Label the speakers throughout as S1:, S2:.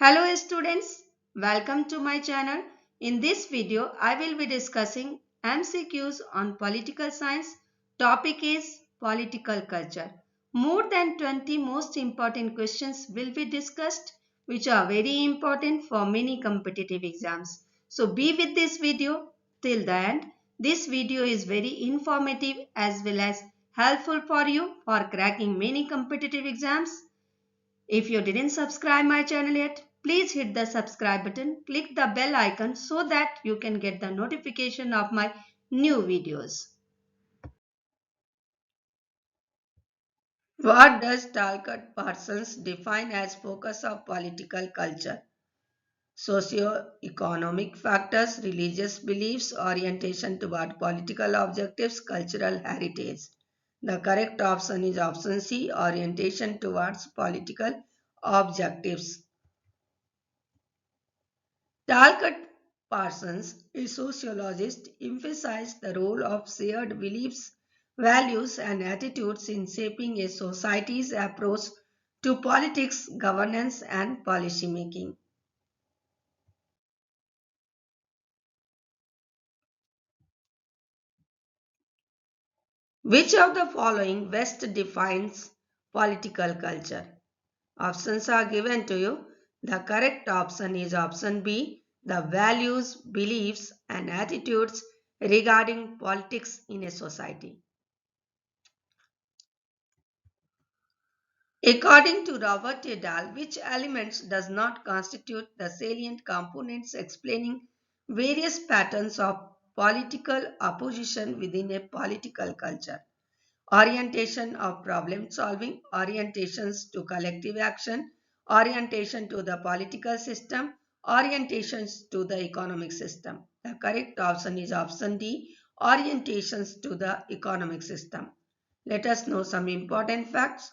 S1: Hello students, welcome to my channel. In this video, I will be discussing MCQs on political science. Topic is political culture. More than 20 most important questions will be discussed which are very important for many competitive exams. So be with this video till the end. This video is very informative as well as helpful for you for cracking many competitive exams. If you didn't subscribe my channel yet, please hit the subscribe button, click the bell icon so that you can get the notification of my new videos. What does Talcott Parsons define as focus of political culture? Socio-economic factors, religious beliefs, orientation toward political objectives, cultural heritage. The correct option is option C, orientation towards political objectives. Talcott Parsons, a sociologist, emphasized the role of shared beliefs, values, and attitudes in shaping a society's approach to politics, governance, and policymaking. Which of the following best defines political culture? Options are given to you. The correct option is option B, the values, beliefs, and attitudes regarding politics in a society. According to Robert et al., which elements does not constitute the salient components explaining various patterns of political opposition within a political culture? Orientation of problem solving, orientations to collective action, orientation to the political system, orientations to the economic system. The correct option is option D, orientations to the economic system. Let us know some important facts.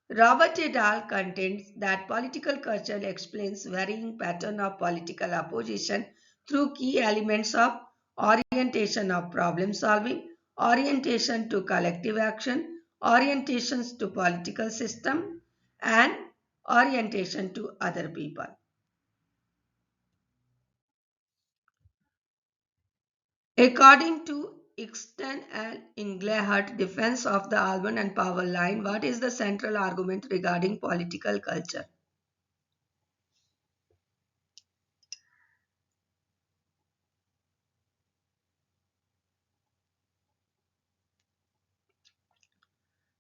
S1: Robert et al. Contends that political culture explains varying pattern of political opposition through key elements of orientation of problem solving, orientation to collective action, orientations to political system, and orientation to other people. According to Ixton and Inglehart defense of the Alban and Powell line, what is the central argument regarding political culture?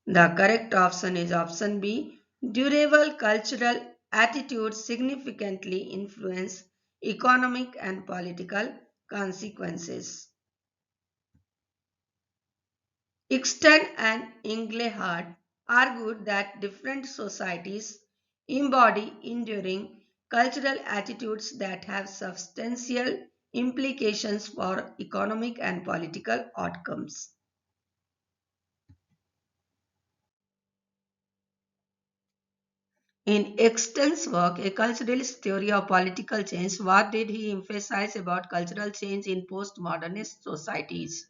S1: The correct option is option B. Durable cultural attitudes significantly influence economic and political consequences. Ixton and Inglehart argued that different societies embody enduring cultural attitudes that have substantial implications for economic and political outcomes. In Exton's work, A Culturalist Theory of Political Change, what did he emphasize about cultural change in postmodernist societies?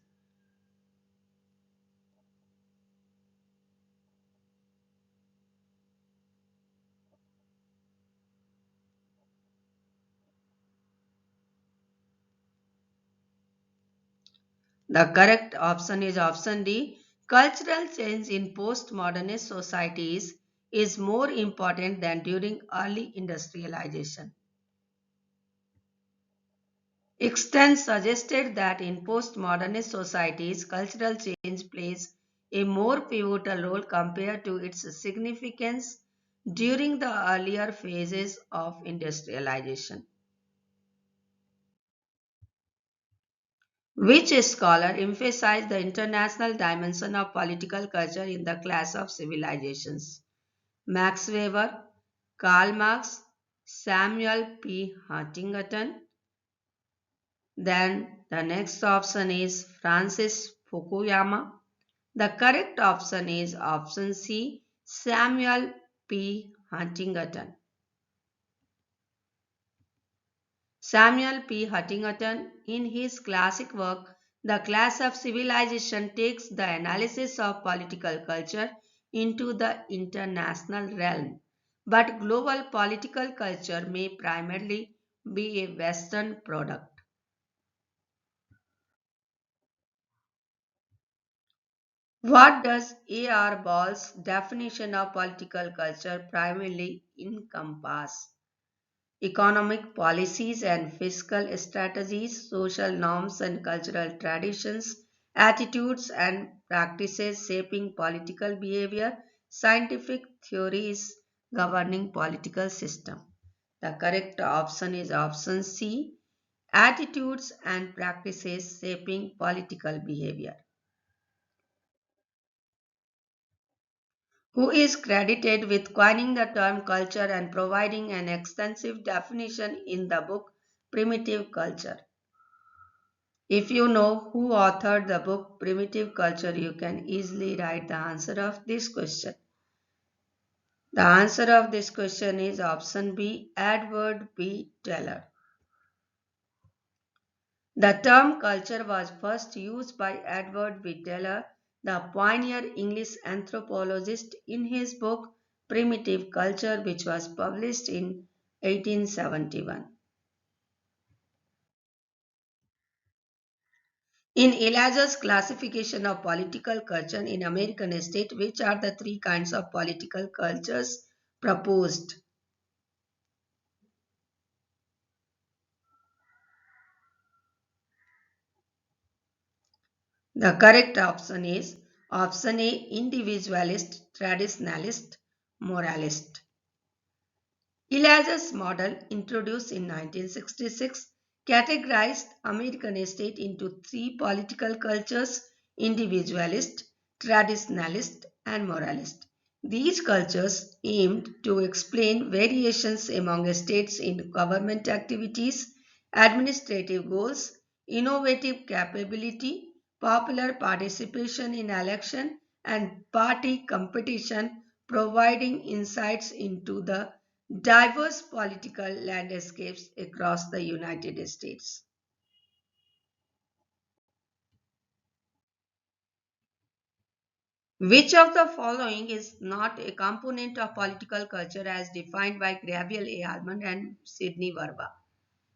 S1: The correct option is option D. Cultural change in postmodernist societies is more important than during early industrialization. Exton suggested that in postmodernist societies, cultural change plays a more pivotal role compared to its significance during the earlier phases of industrialization. Which scholar emphasized the international dimension of political culture in the class of civilizations? Max Weber, Karl Marx, Samuel P. Huntington. Then the next option is Francis Fukuyama. The correct option is option C, Samuel P. Huntington. Samuel P. Huntington, in his classic work, The Class of Civilization, takes the analysis of political culture into the international realm. but global political culture may primarily be a Western product. What does A.R. Ball's definition of political culture primarily encompass? Economic policies and fiscal strategies, social norms and cultural traditions, attitudes and practices shaping political behavior, scientific theories governing political system. The correct option is option C, attitudes and practices shaping political behavior. Who is credited with coining the term culture and providing an extensive definition in the book Primitive Culture. If you know who authored the book Primitive Culture, you can easily write the answer of this question. The answer of this question is option B, Edward B. Teller. The term culture was first used by Edward B. Teller, the pioneer English anthropologist, in his book Primitive Culture, which was published in 1871. In Elijah's classification of political culture in American state, which are the three kinds of political cultures proposed? The correct option is option A, individualist, traditionalist, moralist. Elijah's model, introduced in 1966, categorized American state into three political cultures: individualist, traditionalist, and moralist. These cultures aimed to explain variations among states in government activities, administrative goals, innovative capability, popular participation in election, and party competition, providing insights into the diverse political landscapes across the United States. Which of the following is not a component of political culture as defined by Gabriel A. Almond and Sidney Verba?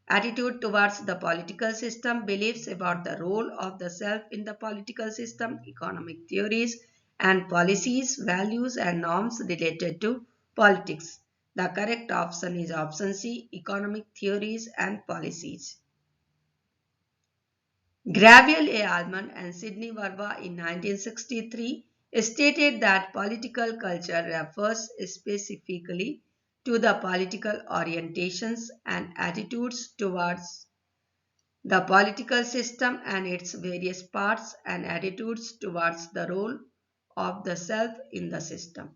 S1: Attitude towards the political system, beliefs about the role of the self in the political system, economic theories and policies, values and norms related to politics. The correct option is option C, economic theories and policies. Gabriel A. Almond and Sidney Verba in 1963 stated that political culture refers specifically to the political orientations and attitudes towards the political system and its various parts and attitudes towards the role of the self in the system.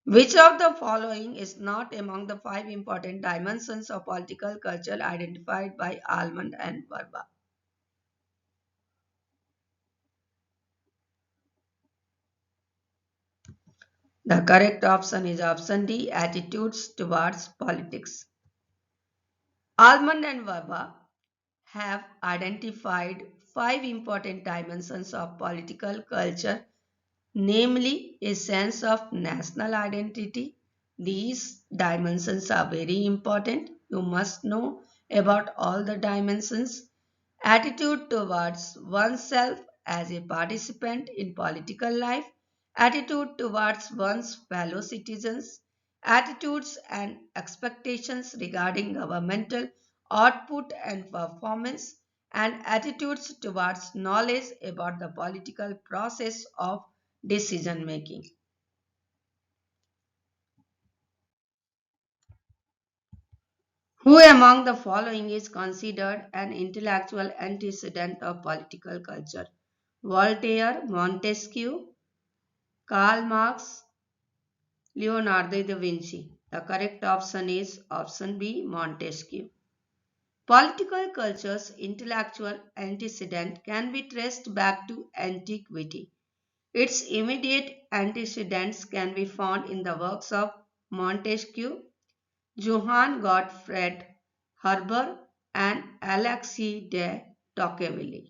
S1: Which of the following is not among the five important dimensions of political culture identified by Almond and Verba? The correct option is option D, attitudes towards politics. Almond and Verba have identified five important dimensions of political culture, namely a sense of national identity. These dimensions are very important. You must know about all the dimensions. Attitude towards oneself as a participant in political life, attitude towards one's fellow citizens, attitudes and expectations regarding governmental output and performance, and attitudes towards knowledge about the political process of decision making. Who among the following is considered an intellectual antecedent of political culture? Voltaire, Montesquieu, Karl Marx, Leonardo da Vinci. The correct option is option B, Montesquieu. Political culture's intellectual antecedent can be traced back to antiquity. Its immediate antecedents can be found in the works of Montesquieu, Johann Gottfried Herder, and Alexis de Tocqueville.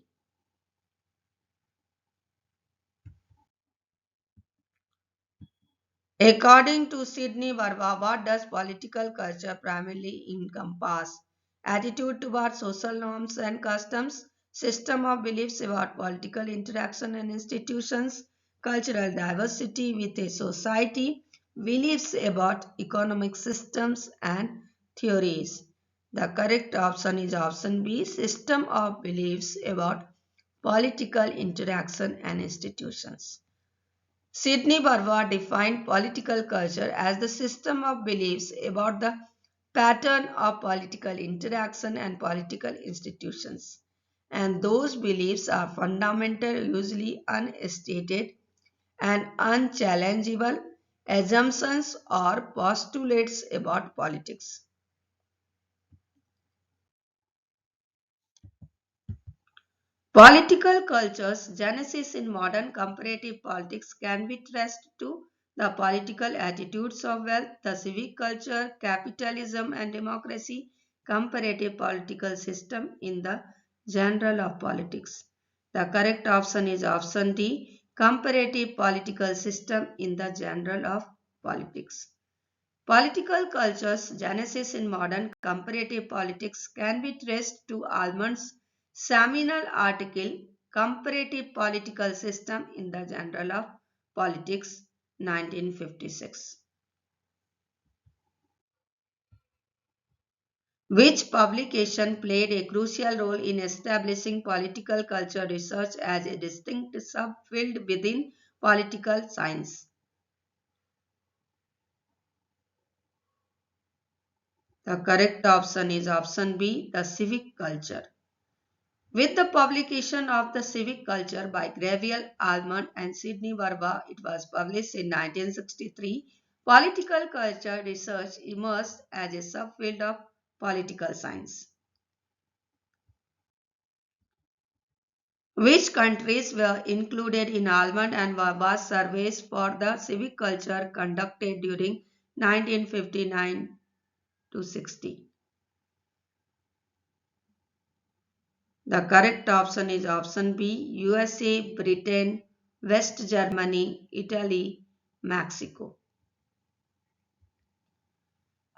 S1: According to Sydney Verba, what does political culture primarily encompass? Attitude toward social norms and customs, system of beliefs about political interaction and institutions, cultural diversity with a society, beliefs about economic systems and theories. The correct option is option B, system of beliefs about political interaction and institutions. Sidney Barwa defined political culture as the system of beliefs about the pattern of political interaction and political institutions. And those beliefs are fundamental, usually unstated and unchallengeable assumptions or postulates about politics. Political culture's genesis in modern comparative politics can be traced to the political attitudes of wealth, the civic culture, capitalism and democracy, comparative political system in the general of politics. The correct option is option D, comparative political system in the general of politics. Political culture's genesis in modern comparative politics can be traced to Almond's seminal article Comparative Political System in the Journal of Politics, 1956. Which publication played a crucial role in establishing political culture research as a distinct subfield within political science? The correct option is option B, the civic culture. With the publication of The Civic Culture by Gabriel Almond and Sidney Verba, it was published in 1963, political culture research emerged as a subfield of political science. Which countries were included in Almond and Verba's surveys for the civic culture conducted during 1959 to 60? The correct option is option B, USA, Britain, West Germany, Italy, Mexico.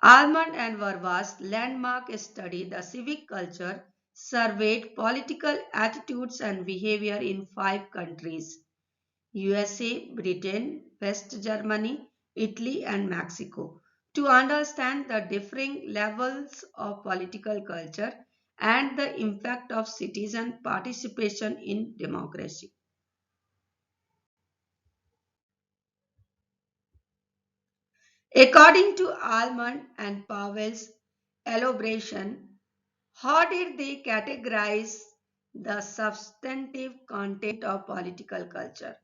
S1: Almond and Verba's landmark study, The Civic Culture, surveyed political attitudes and behavior in 5 countries: USA, Britain, West Germany, Italy, and Mexico, to understand the differing levels of political culture and the impact of citizen participation in democracy. According to Almond and Powell's elaboration, how did they categorize the substantive content of political culture?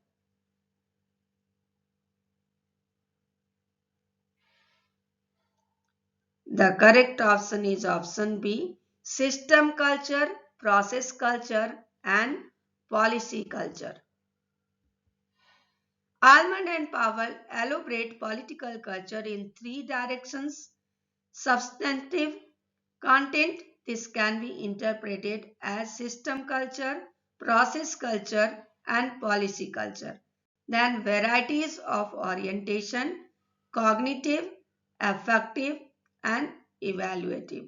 S1: The correct option is option B, system culture, process culture, and policy culture. Almond and Powell elaborate political culture in 3 directions: substantive content. This can be interpreted as system culture, process culture, and policy culture. Then varieties of orientation: cognitive, affective, and evaluative.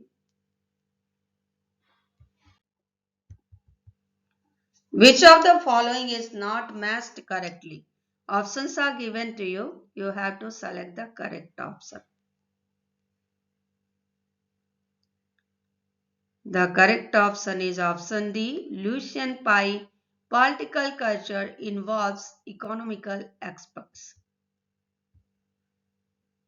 S1: Which of the following is not matched correctly? Options are given to you. You have to select the correct option. The correct option is option D. Lucian Pye. Political culture involves economical aspects.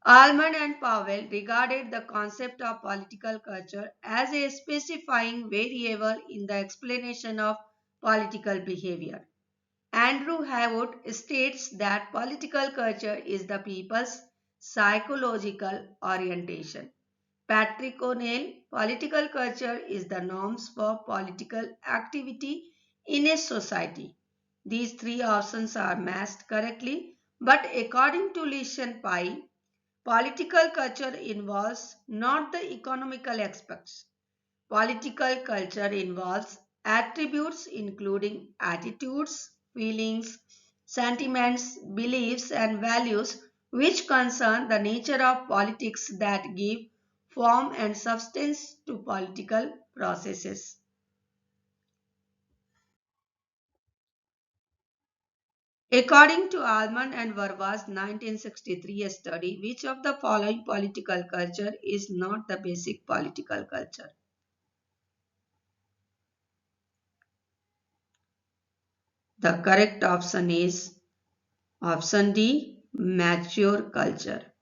S1: Almond and Powell regarded the concept of political culture as a specifying variable in the explanation of political behavior. Andrew Haywood states that political culture is the people's psychological orientation. Patrick O'Neill, political culture is the norms for political activity in a society. These 3 options are matched correctly, but according to Lucian Pye, political culture involves not the economical aspects. Political culture involves attributes including attitudes, feelings, sentiments, beliefs, and values which concern the nature of politics that give form and substance to political processes. According to Almond and Verwa's 1963 study, which of the following political culture is not the basic political culture? The correct option is option D, mature culture.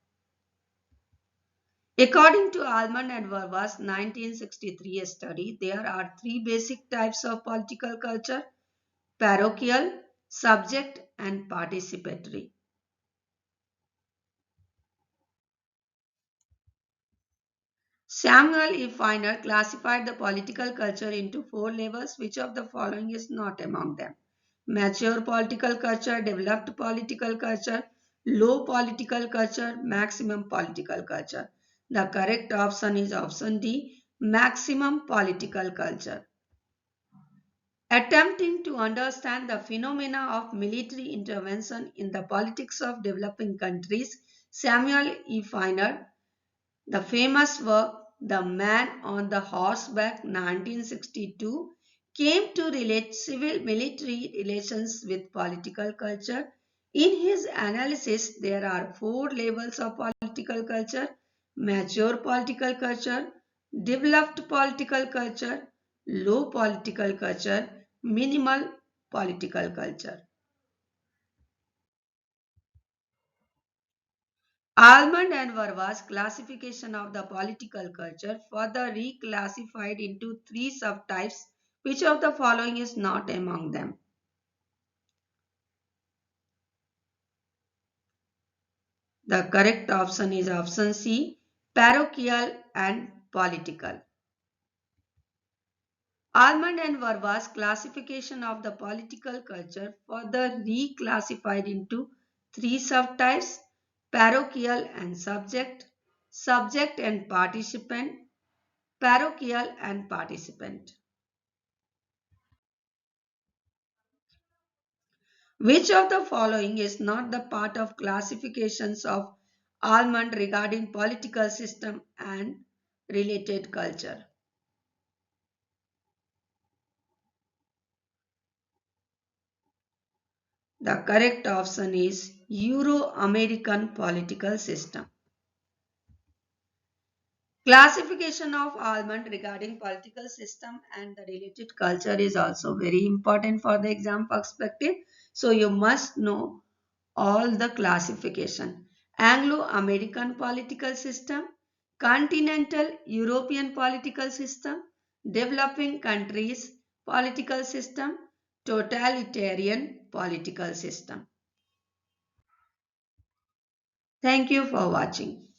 S1: According to Almond and Verwa's 1963 study, there are three basic types of political culture: parochial, subject, and participatory. Samuel E. Feiner classified the political culture into four levels. Which of the following is not among them? Mature political culture, developed political culture, low political culture, maximum political culture. The correct option is option D, maximum political culture. Attempting to understand the phenomena of military intervention in the politics of developing countries, Samuel E. Feiner, the famous work The Man on the Horseback 1962, came to relate civil military relations with political culture. In his analysis, there are four levels of political culture: mature political culture, developed political culture, low political culture, minimal political culture. Almond and Verwa's classification of the political culture further reclassified into three subtypes. Which of the following is not among them? The correct option is option C, parochial and political. Almond and Verwa's classification of the political culture further reclassified into three subtypes: parochial and subject, subject and participant, parochial and participant. Which of the following is not the part of classifications of Almond regarding political system and related culture? The correct option is Euro-American political system. Classification of Almond regarding political system and the related culture is also very important for the exam perspective. So you must know all the classification: Anglo-American political system, continental European political system, developing countries political system, totalitarian political system. Thank you for watching.